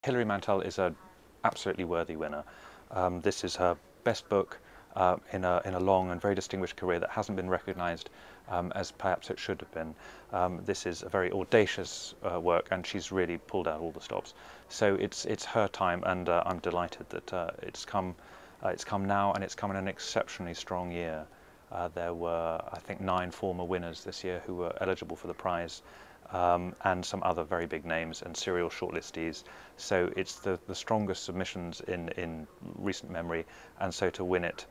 Hilary Mantel is an absolutely worthy winner. This is her best book in a long and very distinguished career that hasn't been recognised as perhaps it should have been. This is a very audacious work, and she's really pulled out all the stops. So it's her time, and I'm delighted that it's come now, and it's come in an exceptionally strong year. There were, I think, 9 former winners this year who were eligible for the prize, and some other very big names and serial shortlistees. So it's the strongest submissions in recent memory, and so to win it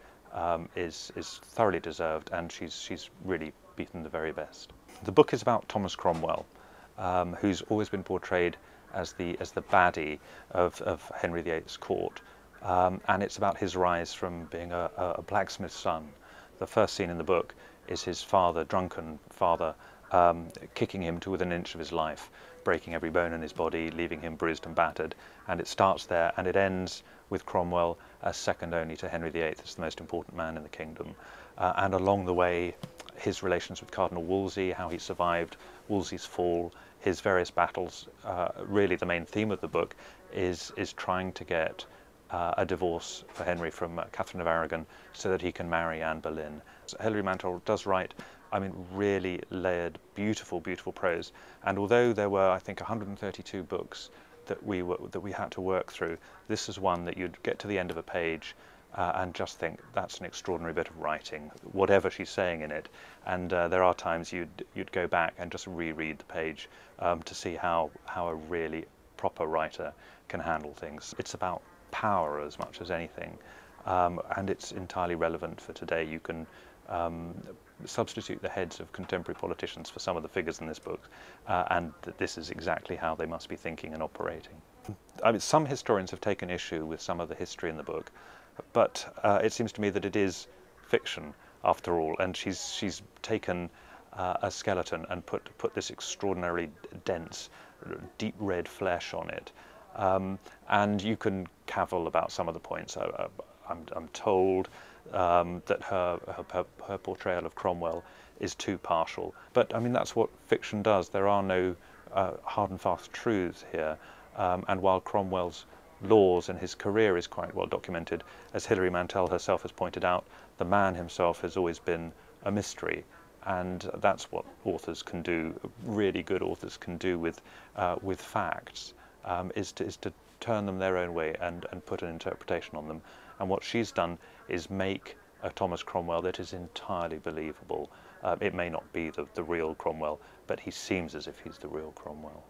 is thoroughly deserved, and she's really beaten the very best. The book is about Thomas Cromwell, who's always been portrayed as the baddie of Henry VIII's court, and it's about his rise from being a blacksmith's son. The first scene in the book is his father, drunken father, kicking him to within an inch of his life, breaking every bone in his body, leaving him bruised and battered. And it starts there, and it ends with Cromwell as second only to Henry VIII as the most important man in the kingdom. And along the way, his relations with Cardinal Wolsey, how he survived Wolsey's fall, his various battles. Really the main theme of the book is trying to get a divorce for Henry from Catherine of Aragon so that he can marry Anne Boleyn. So Hilary Mantel does write, I mean, really layered, beautiful, beautiful prose. And although there were, I think, 132 books that we had to work through, this is one that you'd get to the end of a page and just think, that's an extraordinary bit of writing, whatever she's saying in it. And there are times you'd go back and just reread the page to see how a really proper writer can handle things. It's about power as much as anything, and it's entirely relevant for today. You can substitute the heads of contemporary politicians for some of the figures in this book, and this is exactly how they must be thinking and operating. I mean, some historians have taken issue with some of the history in the book, but it seems to me that it is fiction after all, and she's taken a skeleton and put this extraordinarily dense, deep red flesh on it. And you can cavil about some of the points. I'm told that her portrayal of Cromwell is too partial. But I mean, that's what fiction does. There are no hard and fast truths here. And while Cromwell's laws and his career is quite well documented, as Hilary Mantel herself has pointed out, the man himself has always been a mystery. And that's what authors can do, really good authors can do with facts. Is to turn them their own way and put an interpretation on them. And what she's done is make a Thomas Cromwell that is entirely believable. It may not be the real Cromwell, but he seems as if he's the real Cromwell.